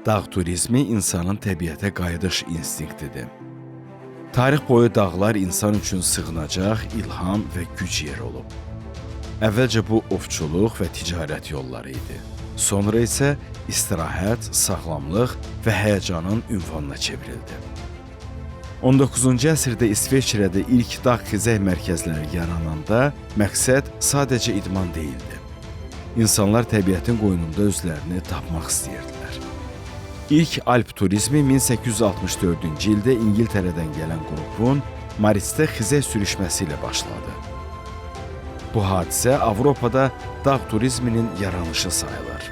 Dağ turizmi insanın təbiətə qayıdış instinktidir. Tarix boyu dağlar insan üçün sığınacaq, ilham və güc yeri olub. Əvvəlcə bu ovçuluq və ticarət yolları idi. Sonra isə istirahət, sağlamlıq və həyəcanın ünvanına çevrildi. 19-cu əsrdə İsveçrədə ilk dağ xizək mərkəzləri yarananda məqsəd sadəcə idman deyildi. İnsanlar təbiətin qoynunda özlərini tapmaq istəyirdilər. İlk Alp turizmi 1864-cü ildə İngiltərədən gələn qrupun Marisdə xizək sürüşməsi ilə başladı. Bu hadisə Avropada dağ turizminin yaranışı sayılır.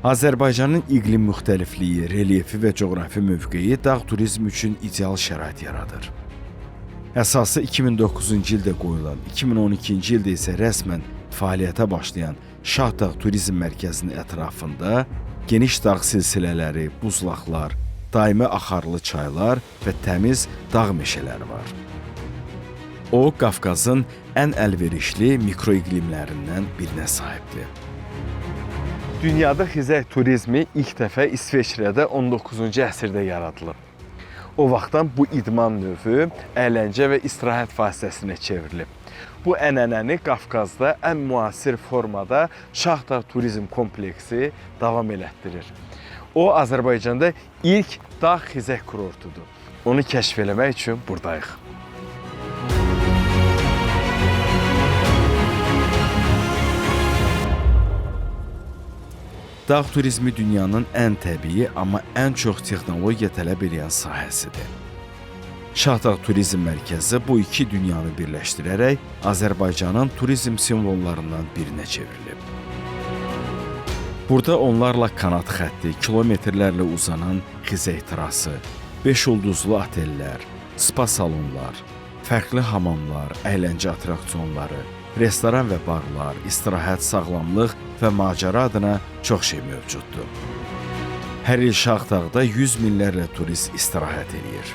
Azərbaycanın iqlim müxtəlifliyi, relyefi və coğrafi mövqeyi dağ turizmi üçün ideal şərait yaradır. Əsası 2009-cu ildə qoyulan, 2012-ci ildə isə rəsmən fəaliyyətə başlayan Şahdağ Turizm Mərkəzinin ətrafında geniş dağ silsilələri, buzlaqlar, daimi axarlı çaylar və təmiz dağ meşələri var. O, Qafqazın ən əlverişli mikroiqlimlərindən birinə sahibdir. Dünyada xizək turizmi ilk dəfə İsveçrədə 19-cu əsrdə yaradılıb. O vaxtdan bu idman növü əyləncə və istirahət vasitəsinə çevrilib. Bu ənənəni Qafqazda ən müasir formada Şahdağ Turizm kompleksi davam elətdirir. O, Azərbaycanda ilk dağ xizək kurortudur. Onu kəşf eləmək üçün buradayıq. Dağ turizmi dünyanın ən təbii, amma ən çox texnologiya tələb edən sahəsidir. Şahdağ Turizm Mərkəzi bu iki dünyanı birləşdirərək Azərbaycanın turizm simvollarından birinə çevrilib. Burada onlarla kanat xətti, kilometrlərlə uzanan xizək trası, 5 ulduzlu otellər, spa salonlar, fərqli hamamlar, əyləncə attraksiyonları, restoran və barlar, istirahət, sağlamlıq və macəra adına çox şey mövcuddur. Hər il Şahdağda 100 minlərlə turist istirahət edir.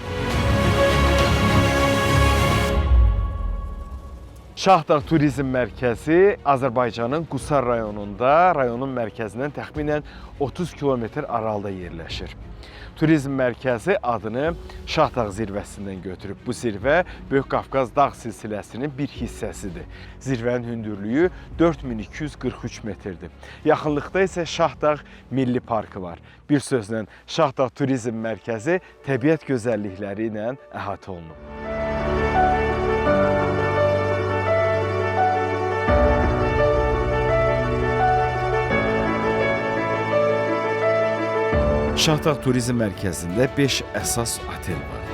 Şahdağ Turizm Mərkəzi Azərbaycanın Qusar rayonunda, rayonun mərkəzindən təxminən 30 kilometr aralıda yerləşir. Turizm mərkəzi adını Şahdağ zirvəsindən götürüb. Bu zirvə Böyük Qafqaz dağ silsiləsinin bir hissəsidir. Zirvənin hündürlüyü 4243 metrdir. Yaxınlıqda isə Şahdağ Milli Parkı var. Bir sözlə Şahdağ Turizm Mərkəzi təbiət gözəllikləri ilə əhatə olunub. Şahdağ Turizm Mərkəzində 5 əsas otel var.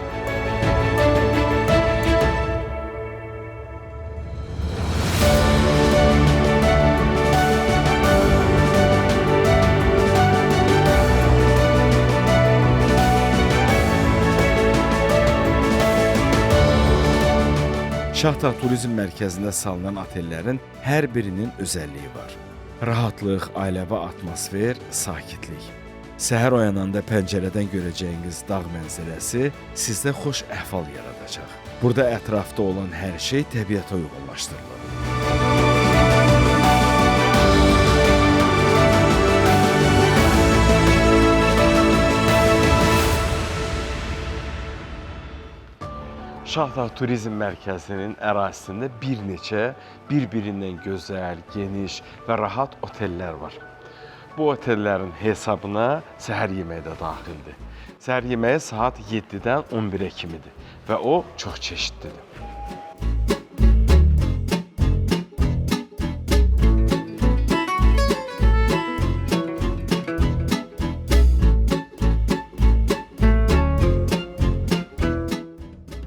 Şahdağ Turizm Mərkəzində salınan otellərin hər birinin özəlliyi var. Rahatlıq, ailəvi atmosfer, sakitlik. Səhər oyananda pəncərədən görəcəyiniz dağ mənzərəsi sizdə xoş əhval yaradacaq. Burada ətrafda olan hər şey təbiətə uyğunlaşdırılır. Şahdağ Turizm Mərkəzinin ərazisində bir neçə bir-birindən gözəl, geniş və rahat otellər var. Bu otellərin hesabına səhər yeməyi də daxildir. Səhər yeməyi saat 7-dən 11-ə kimidir və o çox çeşidlidir.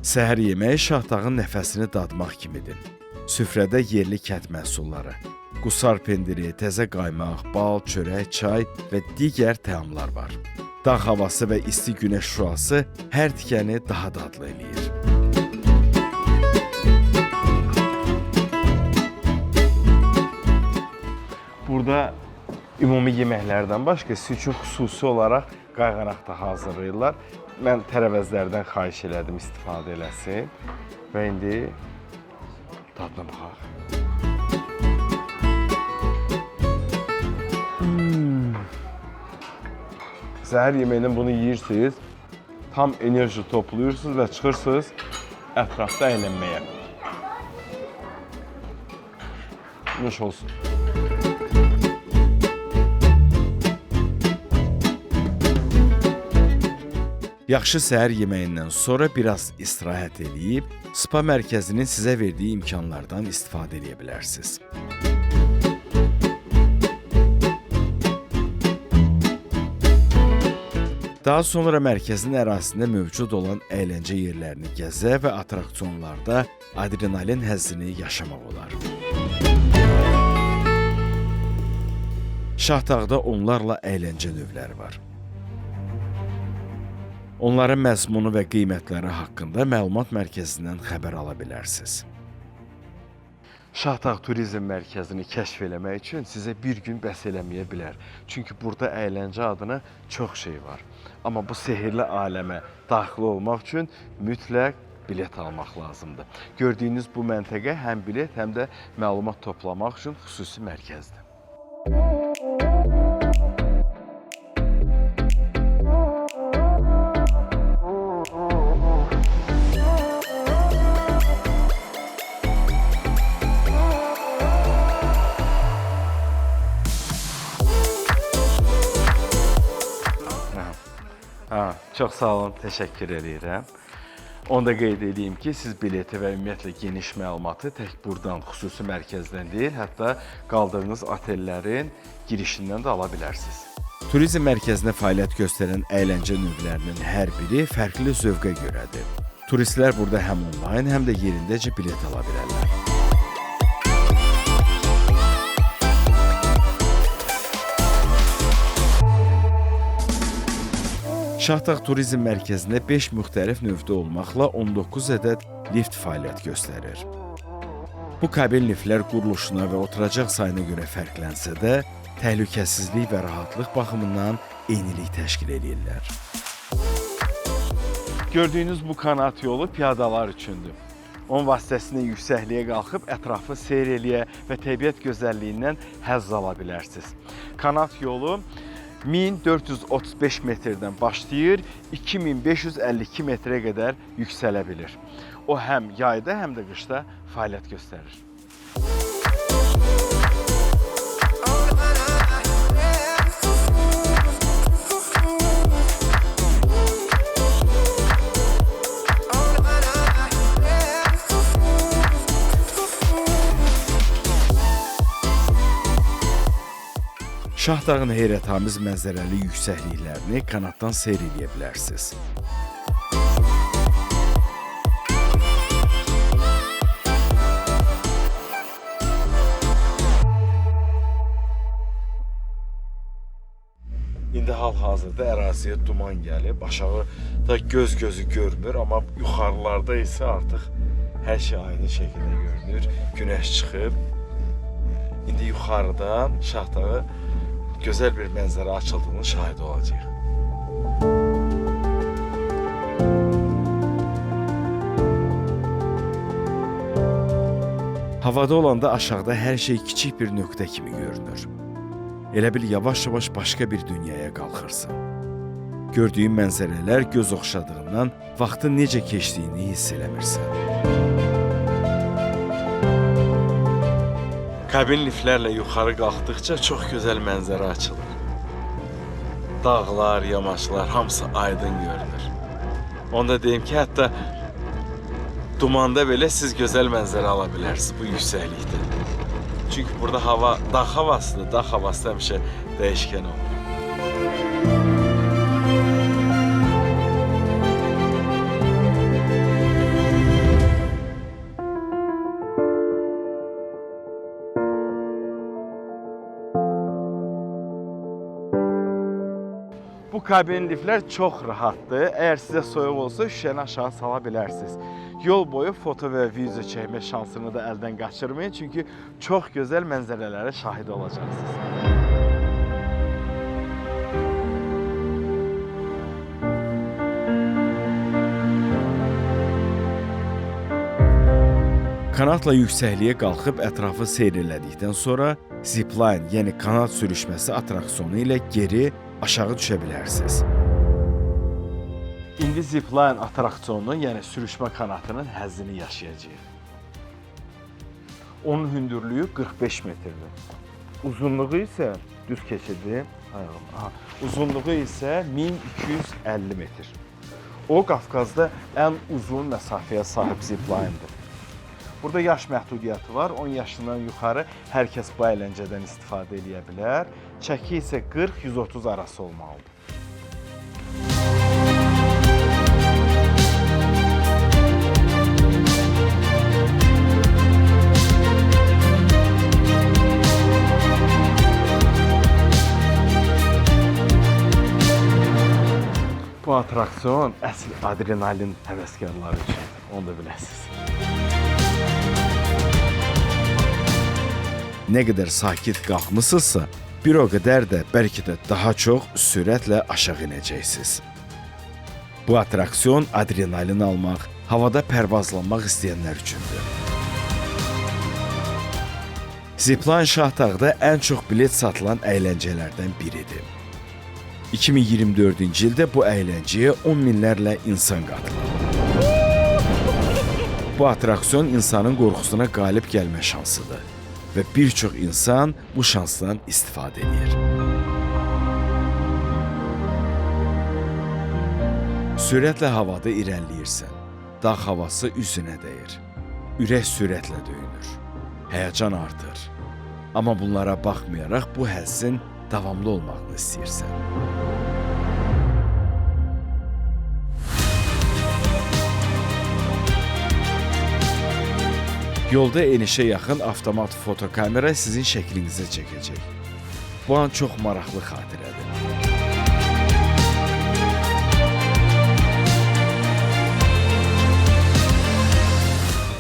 Səhər yeməyi Şahdağın nəfəsini dadmaq kimidir. Süfrədə yerli kənd məhsulları, qusar pendiri, təzə qaymaq, bal, çörək, çay və digər təamlar var. Dağ havası və isti günəş şüası hər tikəni daha dadlı eləyir. Burada Ümumi yeməklərdən başqa siz üçün xüsusi olaraq qayğanaq da hazırlayırlar. Mən tərəvəzlərdən xahiş elədim istifadə eləsin və indi dadına baxaq. Səhər yeməyinin bunu yeyirsiniz, tam enerji toplayırsınız və çıxırsınız ətrafda əylənməyə. Nuş olsun. Yaxşı səhər yeməyindən sonra biraz istirahət edib, spa mərkəzinin sizə verdiyi imkanlardan istifadə edə bilərsiniz. Daha sonra mərkəzin ərazisində mövcud olan əyləncə yerlərini gəzə və atraksionlarda adrenalin həzzini yaşamaq olar. Şahtağda onlarla əyləncə növləri var. Onların məzmunu və qiymətləri haqqında məlumat mərkəzindən xəbər ala bilərsiniz. Şahtağ Turizm Mərkəzini kəşf eləmək üçün sizə bir gün bəs eləməyə bilər. Çünki burada əyləncə adına çox şey var. Amma bu sehirli aləmə daxil olmaq üçün mütləq bilet almaq lazımdır. Gördüyünüz bu məntəqə həm bilet, həm də məlumat toplamaq üçün xüsusi mərkəzdir. Çox sağ olun, təşəkkür edirəm. Onu da qeyd edeyim ki, siz bileti və ümumiyyətlə geniş məlumatı tək buradan, xüsusi mərkəzdən deyil, hətta qaldığınız otellərin girişindən də ala bilərsiniz. Turizm mərkəzində fəaliyyət göstərən əyləncə növlərinin hər biri fərqli zövqə görədir. Turistlər burada həm onlayn, həm də yerindəcə bilet ala bilərlər. Şahtağ Turizm Mərkəzində 5 müxtəlif növdə olmaqla 19 ədəd lift fəaliyyət göstərir. Bu kabin liftlər quruluşuna və oturacaq sayına görə fərqlənsə də, təhlükəsizlik və rahatlıq baxımından eynilik təşkil edirlər. Gördüyünüz bu kanat yolu piyadalar üçündür. Onun vasitəsilə yüksəkliyə qalxıb ətrafı seyr eləyə və təbiət gözəlliyindən həzz ala bilərsiniz. Kanat yolu 1435 metrdən başlayır, 2552 metrə qədər yüksələ bilir. O həm yayda, həm də qışda fəaliyyət göstərir. Şahtağın heyrətamiz mənzərəli yüksəkliklərini kanatdan seyr edə bilərsiniz. İndi hal-hazırda əraziyə duman gəlib, aşağıda göz gözü görmür, amma yuxarılarda isə artıq hər şey aynı şəkildə görünür. Günəş çıxıb, indi yuxarıdan Şahtağı gözəl bir mənzərə açıldığının şahidi olacaq. Havada olanda aşağıda hər şey kiçik bir nöqtə kimi görünür. Elə bil yavaş-yavaş başqa bir dünyaya qalxırsan. Gördüyün mənzərələr göz oxşadığından vaxtın necə keçdiyini hiss eləmirsən. Kabin liftlərlə yuxarı qalxdıqca çox gözəl mənzərə açılır. Dağlar, yamaçlar hamısı aydın görünür. Onda deyim ki, hətta dumanda belə siz gözəl mənzərə ala bilərsiniz bu yüksəklikdə. Çünki burada hava, dağ havasıdır, dağ havası həmişə dəyişkən olur. Bu kabin liftlər çox rahatdır. Əgər sizə soyuq olsa, şüşəni aşağı sala bilərsiniz. Yol boyu foto və video çəkmə şansını da əldən qaçırmayın, çünki çox gözəl mənzərələrə şahid olacaqsınız. Kanatla yüksəkliyə qalxıb ətrafı seyr elədikdən sonra zipline, yəni kanat sürüşməsi atraksiyonu ilə geri aşağı düşə bilərsiniz. İndi zipline atraksiyonunun, yəni sürüşmə kanatının həzzini yaşayacağıq. Onun hündürlüyü 45 metrdir. Uzunluğu isə, düz keçirdim, uzunluğu isə 1250 metr. O, Qafqazda ən uzun məsafəyə sahib zipline'dir. Burada yaş məhdudiyyəti var, 10 yaşından yuxarı hər kəs bu əyləncədən istifadə edə bilər. Çəki isə 40-130 arası olmalıdır. Bu atraksiyon əsl adrenalin həvəskarları üçündür, onu da biləsiniz. Nə qədər sakit qalxmısınızsa, bir o qədər də bəlkə də daha çox sürətlə aşağı inəcəksiniz. Bu atraksiyon adrenalin almaq, havada pərvazlanmaq istəyənlər üçündür. Zipline Şahdağda ən çox bilet satılan əyləncələrdən biridir. 2024-cü ildə bu əyləncəyə 10 minlərlə insan qatılır. Bu atraksiyon insanın qorxusuna qalib gəlmə şansıdır və bir çox insan bu şansdan istifadə edir. Sürətlə havada irəliləyirsən, dağ havası üzünə dəyir, ürək sürətlə döyünür, həyəcan artır. Amma bunlara baxmayaraq bu həzzin davamlı olmağını istəyirsən. Yolda enişə yaxın avtomat fotokamera sizin şəklinizi çəkəcək. Bu an çox maraqlı xatirədir.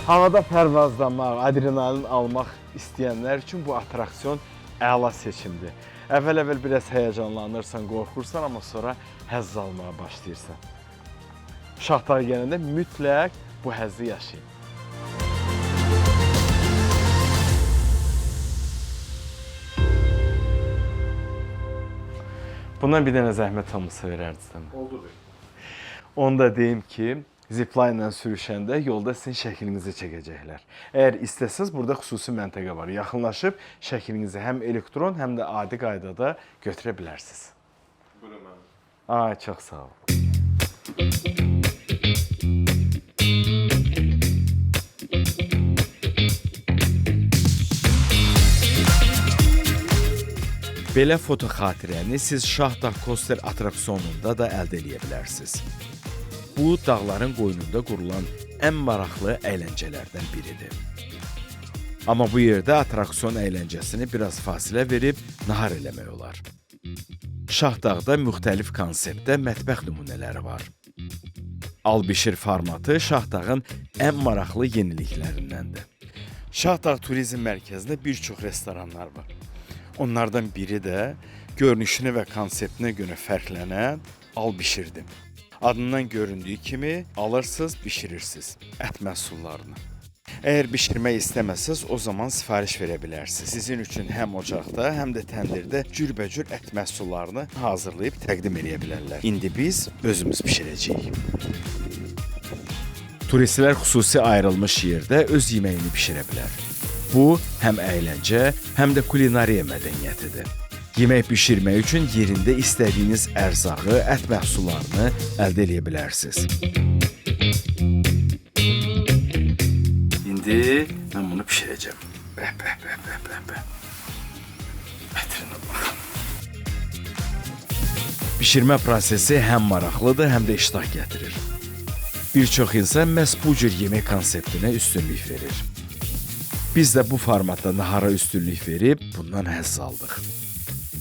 Havada pərvazlamaq, adrenalin almaq istəyənlər üçün bu atraksiyon əla seçimdir. Əvvəl biraz həyəcanlanırsan, qorxursan, amma sonra həzz almağa başlayırsan. Şahdağa gələndə mütləq bu həzzi yaşayın. Bundan bir dənə zəhmət hamısı verərdiniz. Oldu. Onu da deyim ki, zipline ilə sürüşəndə yolda sizin şəklinizi çəkəcəklər. Əgər istəsəz, burada xüsusi məntəqə var. Yaxınlaşıb şəklinizi həm elektron, həm də adi qaydada götürə bilərsiniz. Buyurun mənim. Çox sağ ol. Belə foto xatirəni siz Şahdağ Coaster atraksiyonunda da əldə edə bilərsiniz. Bu, dağların qoynunda qurulan ən maraqlı əyləncələrdən biridir. Amma bu yerdə atraksiyon əyləncəsini biraz fasilə verib nahar eləmək olar. Şahdağda müxtəlif konseptdə mətbəx nümunələri var. Al-bişir formatı Şahdağın ən maraqlı yeniliklərindəndir. Şahdağ Turizm Mərkəzində bir çox restoranlar var. Onlardan biri də görünüşünə və konseptinə görə fərqlənən al-bişirdir. Adından göründüyü kimi alırsınız, bişirirsiniz ət məhsullarını. Əgər bişirmək istəməsəz, o zaman sifariş verə bilərsiniz. Sizin üçün həm ocaqda, həm də təndirdə cürbəcür ət məhsullarını hazırlayıb təqdim edə bilərlər. İndi biz özümüz bişirəcəyik. Turistlər xüsusi ayrılmış yerdə öz yeməyini bişirə bilər. Bu, həm əyləncə, həm də kulinariya mədəniyyətidir. Yemək bişirmək üçün yerində istədiyiniz ərzağı, ət məhsullarını əldə edə bilərsiniz. İndi mən bunu bişirəcəm. Ətrinə baxın. Bişirmə prosesi həm maraqlıdır, həm də iştah gətirir. Bir çox insan məhz bu cür yemək konseptinə üstünlük verir. Biz də bu formatda nahara üstünlük verib bundan həzz aldıq.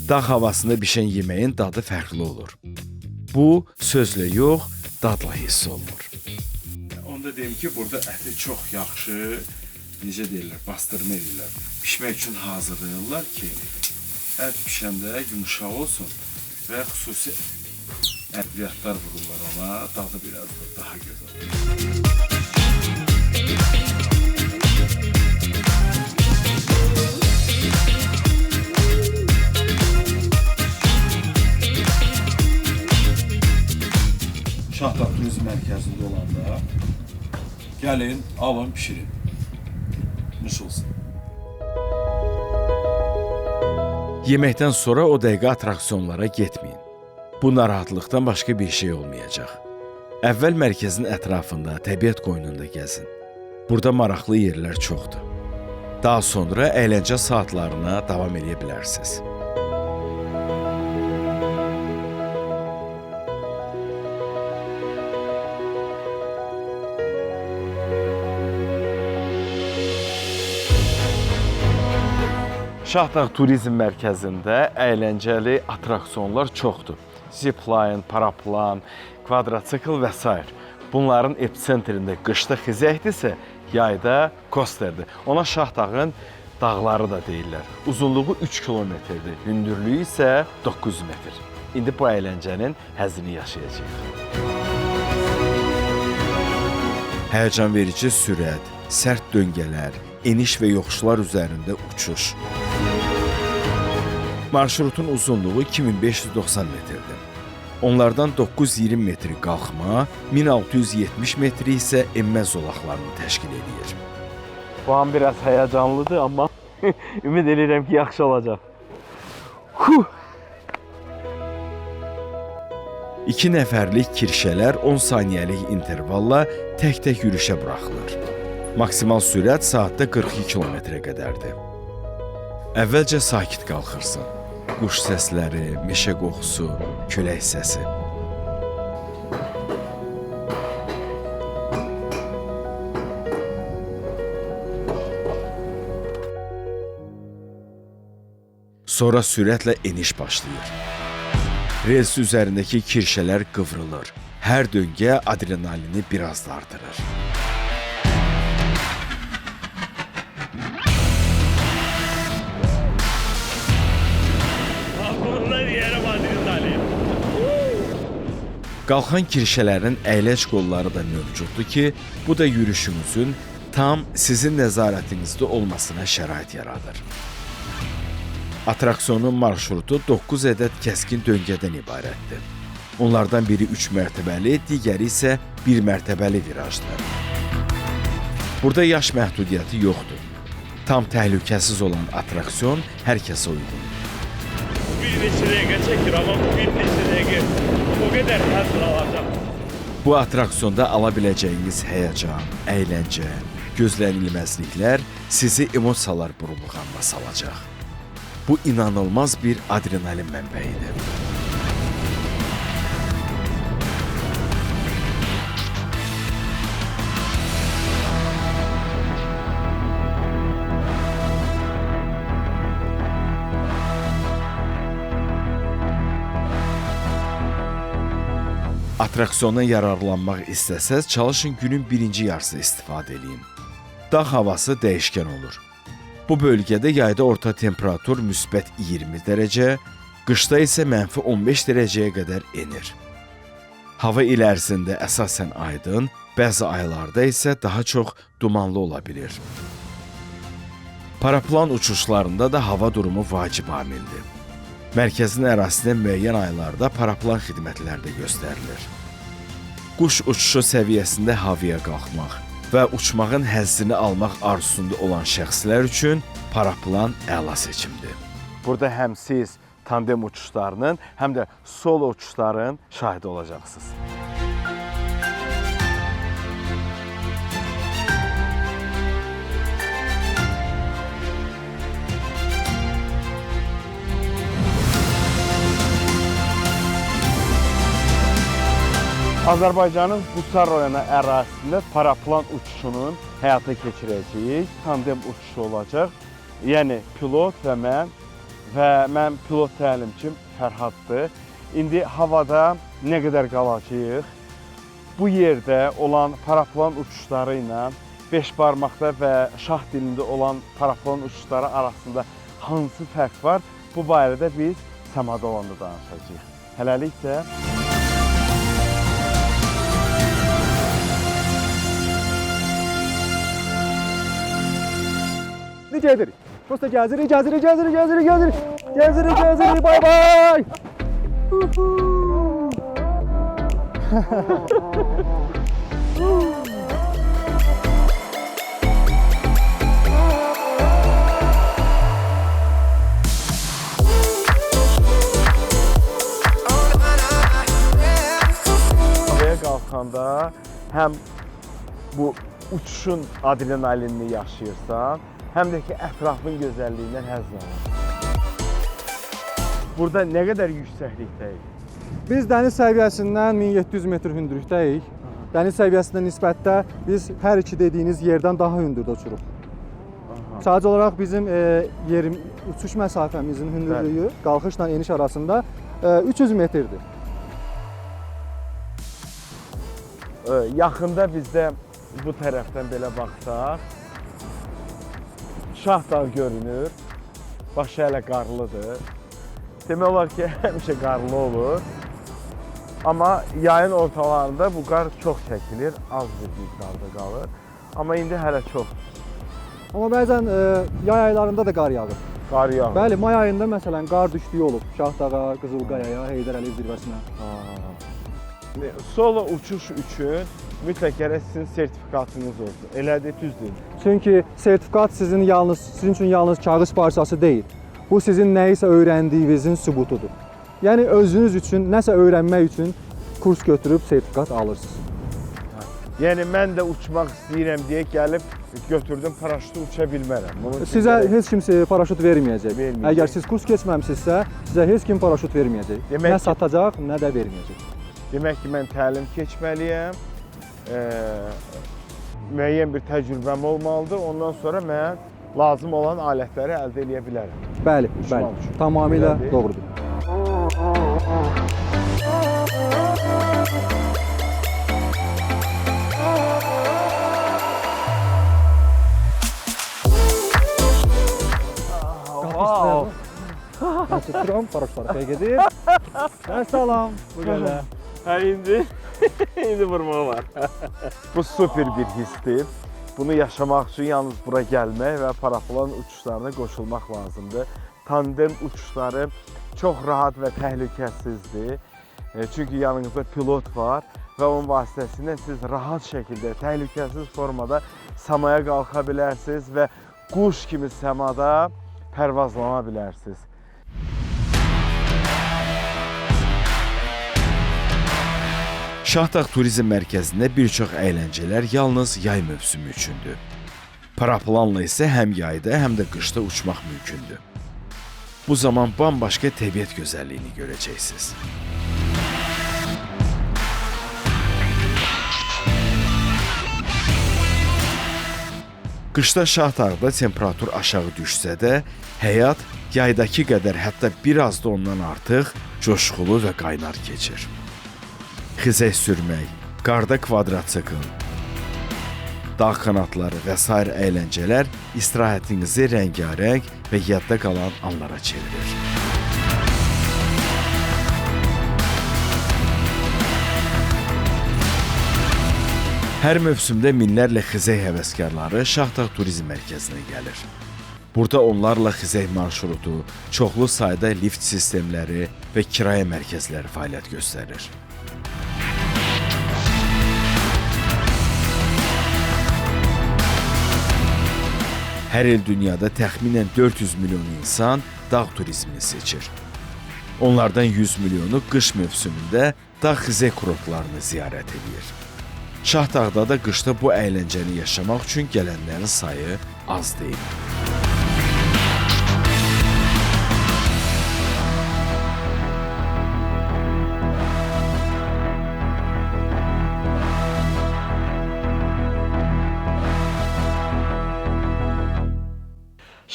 Dağ havasında bişən yeməyin dadı fərqli olur. Bu, sözlə yox, dadla hiss olunur. Onu da deyim ki, burada əti çox yaxşı, necə deyirlər, bastırma edirlər. Pişmək üçün hazırlayırlar ki, ət pişəndə yumuşaq olsun və xüsusi ədviyyatlar vururlar ona, dadı biraz da daha gözəl olur. mərkəzində olanda gəlin, alın, pişirin. Nuş olsun. Yeməkdən sonra o dəqiqə atraksiyonlara getməyin. Bu narahatlıqdan başqa bir şey olmayacaq. Əvvəl mərkəzin ətrafında, təbiət qoynunda gəzin. Burada maraqlı yerlər çoxdur. Daha sonra əyləncə saatlarına davam edə bilərsiniz. Şahdağ Turizm Mərkəzində əyləncəli atraksiyonlar çoxdur. Zipline, paraplan, kvadrotsikl və s. Bunların episentrində qışda xizəkdirsə, yayda kosterdir. Ona Şahdağın dağları da deyirlər. Uzunluğu 3 kilometrdir, hündürlüyü isə 900 metr. İndi bu əyləncənin həzini yaşayacağıq. Həyəcan verici sürət, sərt döngələr, eniş və yoxuşlar üzərində uçuş. Marşrutun uzunluğu 2590 metrdir. Onlardan 920 metri qalxma, 1670 metri isə enmə zolaqlarını təşkil edir. Bu an biraz həyəcanlıdır, amma ümid edirəm ki, yaxşı olacaq. 2 nəfərlik kirşələr 10 saniyəlik intervalla tək-tək yürüşə buraxılır. Maksimal sürət saatda 42 kilometrə qədərdir. Əvvəlcə sakit qalxırsan. Quş səsləri, meşə qoxusu, külək səsi. Sonra sürətlə eniş başlayır. Rels üzərindəki kirşələr qıvrılır. Hər döngə adrenalini biraz da artırır. Qalxan kirşələrin əyləc qolları da mövcuddur ki, bu da yürüşünüzün tam sizin nəzarətinizdə olmasına şərait yaradır. Atraksiyonun marşrutu 9 ədəd kəskin döngədən ibarətdir. Onlardan biri 3 mərtəbəli, digəri isə 1 mərtəbəli virajdır. Burada yaş məhdudiyyəti yoxdur. Tam təhlükəsiz olan atraksiyon hər kəsə uyğundur. Bir neçə dəqiqə çəkir, amma bir neçə dəqiqə o qədər həzr alacaq. Bu atraksiyonda ala biləcəyiniz həyəcan, əyləncə, gözlənilməzliklər sizi emosiyalar burulğanına salacaq. Bu inanılmaz bir adrenalin mənbəyidir. Atraksiyondan yararlanmaq istəsəz, çalışın günün birinci yarısı istifadə edin. Dağ havası dəyişkən olur. Bu bölgədə yayda orta temperatur müsbət 20 dərəcə, qışda isə mənfi 15 dərəcəyə qədər enir. Hava il ərzində əsasən aydın, bəzi aylarda isə daha çox dumanlı ola bilir. Paraplan uçuşlarında da hava durumu vacib amildir. Mərkəzin ərazisində müəyyən aylarda paraplan xidmətləri də göstərilir. Quş uçuşu səviyyəsində havaya qalxmaq və uçmağın həzzini almaq arzusunda olan şəxslər üçün paraplan əla seçimdir. Burada həm siz tandem uçuşlarının, həm də solo uçuşların şahidi olacaqsınız. Azərbaycanın Qusar rayonu ərazisində paraplan uçuşunun həyata keçirəcəyik. Tandem uçuşu olacaq. Yəni pilot və mən pilot təlimçim Fərhaddır. İndi havada nə qədər qalacağıq? Bu yerdə olan paraplan uçuşları ilə 5 barmaqda və şah dilində olan paraplan uçuşları arasında hansı fərq var? Bu barədə biz səmada olanda danışacağıq. Hələlik isə Gəzirik. Prosta gəzirik, bay bay. Havaya qalxanda həm bu uçuşun adrenalinini yaşayırsan, həm də ki ətrafın gözəlliyindən həzz alırsan. Burada nə qədər yüksəklikdəyik? Biz dəniz səviyyəsindən 1700 metr hündürlükdəyik. Dəniz səviyyəsinə nisbətdə biz hər iki dediyiniz yerdən daha hündürdə uçuruq. Sadəcə olaraq bizim uçuş məsafəmizin hündürlüyü qalxışla eniş arasında 300 metrdir. Yaxında bizdə bu tərəfdən belə baxsaq, Şahdağ görünür, başı hələ qarlıdır. Demək olar ki, həmişə qarlı olur. Amma yayın ortalarında bu qar çox çəkilir, az bir miqdarda qalır. Amma indi hələ çox. Amma bəzən yay aylarında da qar yağır. Qar yağır. Bəli, may ayında məsələn qar düşdüyü olub Şahdağa, Qızılqayaya, Heydər Əliyev zirvəsinə. Solo uçuş üçün mütləq gərək sizin sertifikatınız olsun. Elədir, düzdür. Çünki sertifikat sizin üçün yalnız kağız parçası deyil. Bu sizin nəyisə öyrəndiyinizin sübutudur. Yəni özünüz üçün, nəsə öyrənmək üçün kurs götürüb sertifikat alırsınız. Yəni mən də uçmaq istəyirəm deyə gəlib götürdüm paraşütü uça bilmərəm. Sizə heç kimsə paraşüt verməyəcək. Verməyəcək. Əgər siz kurs keçməmisinizsə, sizə heç kim paraşüt verməyəcək. Demək nə satacaq, nə də verməyəcək. Demək ki, mən təlim keçməliyəm, müəyyən bir təcrübəm olmalıdır. Ondan sonra mən lazım olan alətləri əldə edə bilərəm. Bəli, bəli. Tamamilə Belədir. doğrudur. Tuturam, paraşüt arkaya gedir. Salam, bu qədər. Hə, indi vurmaq var. Bu super bir hissdir. Bunu yaşamaq üçün yalnız bura gəlmək və paraplan uçuşlarına qoşulmaq lazımdır. Tandem uçuşları çox rahat və təhlükəsizdir. Çünki yanınızda pilot var və onun vasitəsilə siz rahat şəkildə, təhlükəsiz formada samaya qalxa bilərsiniz və quş kimi səmada pərvazlana bilərsiniz. Şahdağ Turizm Mərkəzində bir çox əyləncələr yalnız yay mövsümü üçündür. Paraplanla isə həm yayda, həm də qışda uçmaq mümkündür. Bu zaman bambaşqa təbiət gözəlliyini görəcəksiniz. Qışda Şahdağda temperatur aşağı düşsə də, həyat yaydakı qədər, hətta biraz da ondan artıq coşqulu və qaynar keçir. Xizək sürmək, qarda kvadrotsikl, dağ kanatları və sair əyləncələr istirahətinizi rəngarəng və yadda qalan anlara çevirir. Hər mövsümdə minlərlə xizək həvəskarları Şahdağ Turizm Mərkəzinə gəlir. Burada onlarla xizək marşrutu, çoxlu sayda lift sistemləri və kirayə mərkəzləri fəaliyyət göstərir. Hər il dünyada təxminən 400 milyon insan dağ turizmini seçir. Onlardan 100 milyonu qış mövsümündə dağ xizək kurortlarını ziyarət edir. Şahdağda da qışda bu əyləncəni yaşamaq üçün gələnlərin sayı az deyil.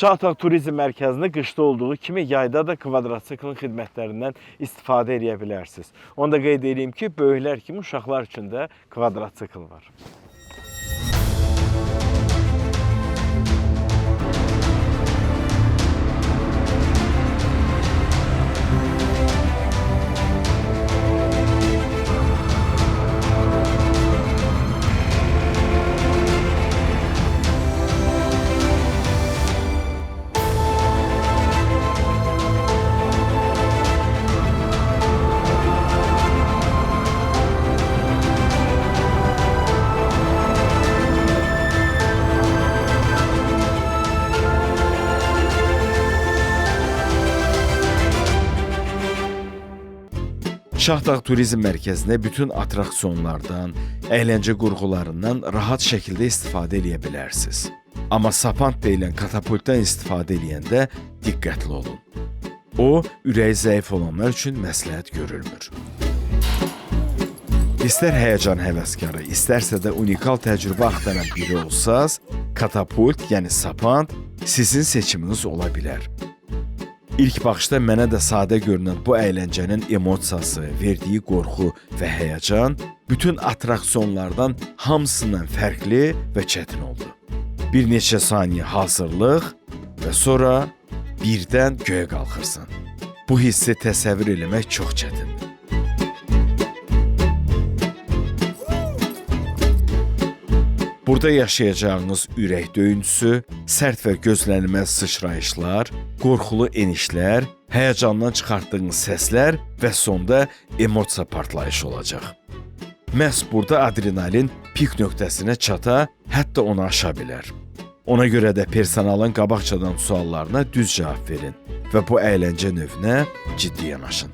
Şahdağ Turizm Mərkəzində qışda olduğu kimi yayda da kvadrotsiklin xidmətlərindən istifadə edə bilərsiniz. Onu da qeyd edeyim ki, böyüklər kimi uşaqlar üçün də kvadrotsikl var. Şahdağ Turizm Mərkəzində bütün atraksiyonlardan, əyləncə qurğularından rahat şəkildə istifadə edə bilərsiniz. Amma sapant deyilən katapultdan istifadə edəndə diqqətli olun. O, ürəyi zəif olanlar üçün məsləhət görülmür. İstər həyəcan həvəskarı, istərsə də unikal təcrübə axtaran biri olsaz, katapult, yəni sapant sizin seçiminiz ola bilər. İlk baxışda mənə də sadə görünən bu əyləncənin emosiyası, verdiyi qorxu və həyəcan bütün atraksiyonlardan hamısından fərqli və çətin oldu. Bir neçə saniyə hazırlıq və sonra birdən göyə qalxırsan. Bu hissi təsəvvür eləmək çox çətindir. Burada yaşayacağınız ürək döyüntüsü, sərt və gözlənilməz sıçrayışlar, qorxulu enişlər, həyəcandan çıxartdığınız səslər və sonda emosiya partlayışı olacaq. Məhz burada adrenalin pik nöqtəsinə çata, hətta onu aşa bilər. Ona görə də personalın qabaqcadan suallarına düz cavab verin və bu əyləncə növünə ciddi yanaşın.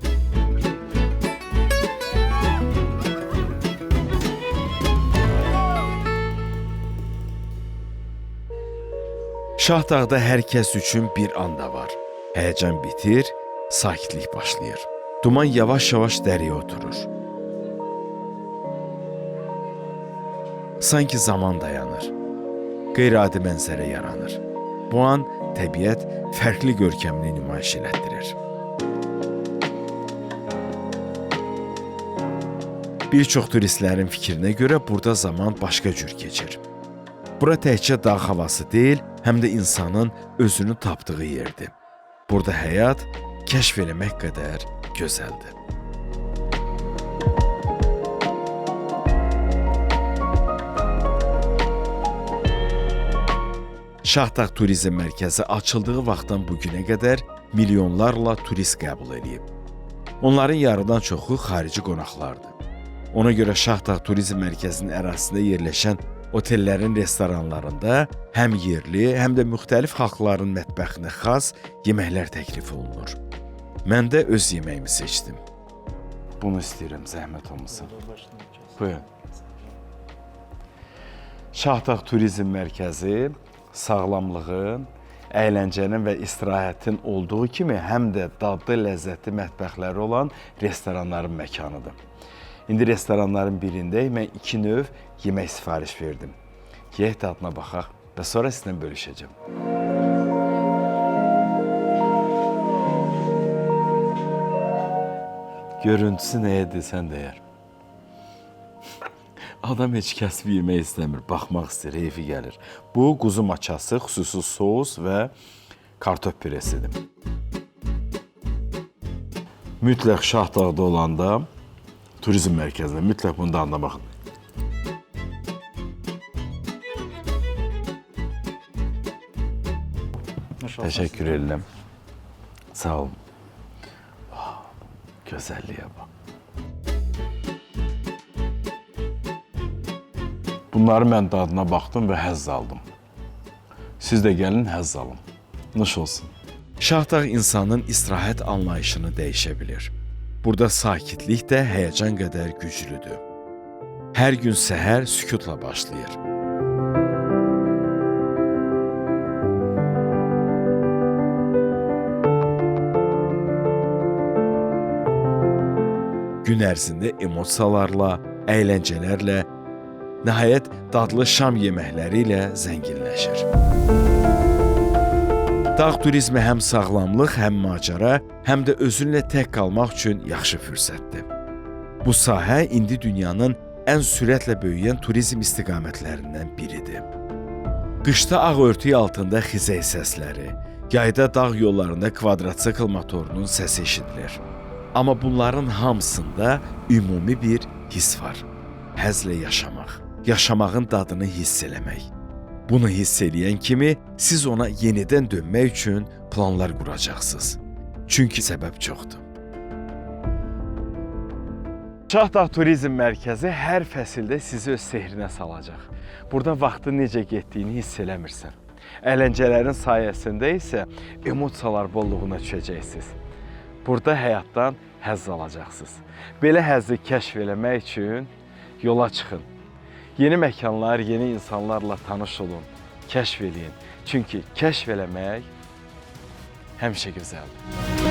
Şahdağda hər kəs üçün bir anda var. Həyəcan bitir, sakitlik başlayır. Duman yavaş-yavaş dəriyə oturur. Sanki zaman dayanır. Qeyri-adi mənzərə yaranır. Bu an təbiət fərqli görkəmini nümayiş elətdirir. Bir çox turistlərin fikrinə görə burada zaman başqa cür keçir. Bura təkcə dağ havası deyil, həm də insanın özünü tapdığı yerdir. Burada həyat kəşf eləmək qədər gözəldir. Şahdağ Turizm Mərkəzi açıldığı vaxtdan bu günə qədər milyonlarla turist qəbul edib. Onların yarıdan çoxu xarici qonaqlardır. Ona görə Şahdağ Turizm Mərkəzinin ərazisində yerləşən otellərin restoranlarında həm yerli, həm də müxtəlif xalqların mətbəxinə xas yeməklər təklif olunur. Mən də öz yeməyimi seçdim. Bunu istəyirəm, zəhmət olmasın. Buyurun. Şahdağ Turizm Mərkəzi sağlamlığın, əyləncənin və istirahətin olduğu kimi həm də dadlı, ləzzətli mətbəxləri olan restoranların məkanıdır. İndi restoranların birində mən 2 növ yemək sifariş verdim. Yeyək dadına baxaq və sonra sizinlə bölüşəcəm. Görüntüsü nəyə desən deyər. Adam heç kəsb yemək istəmir, baxmaq istəyir, heyfi gəlir. Bu, quzu maçası, xüsusi sos və kartof püresidir. Mütləq Şahdağda olanda Turizm Mərkəzində mütləq bunun dadına baxın. Təşəkkür edirəm. Sağ olun. Gözəlliyə bax. Bunları mən dadına baxdım və həzz aldım. Siz də gəlin, həzz alın. Nuş olsun. Şahdağ insanın istirahət anlayışını dəyişə bilir. Burada sakitlik də həyəcan qədər güclüdür. Hər gün səhər sükutla başlayır. Gün ərzində emosiyalarla, əyləncələrlə, nəhayət dadlı şam yeməkləri ilə zənginləşir. Dağ turizmi həm sağlamlıq, həm macəra, həm də özünlə tək qalmaq üçün yaxşı fürsətdir. Bu sahə indi dünyanın ən sürətlə böyüyən turizm istiqamətlərindən biridir. Qışda ağ örtüyü altında xizək səsləri, yayda dağ yollarında kvadrotsikl motorunun səsi eşidilir. Amma bunların hamısında ümumi bir his var. Həzlə yaşamaq, yaşamağın dadını hiss eləmək. Bunu hiss eləyən kimi siz ona yenidən dönmək üçün planlar quracaqsınız. Çünki səbəb çoxdur. Şahdağ Turizm Mərkəzi hər fəsildə sizi öz sehrinə salacaq. Burada vaxtın necə getdiyini hiss eləmirsən. Əyləncələrin sayəsində isə emosiyalar bolluğuna düşəcəksiniz. Burada həyatdan həzz alacaqsınız. Belə həzzi kəşf eləmək üçün yola çıxın. Yeni məkanlar, yeni insanlarla tanış olun, kəşf eləyin. Çünki kəşf eləmək həmişə gözəldir.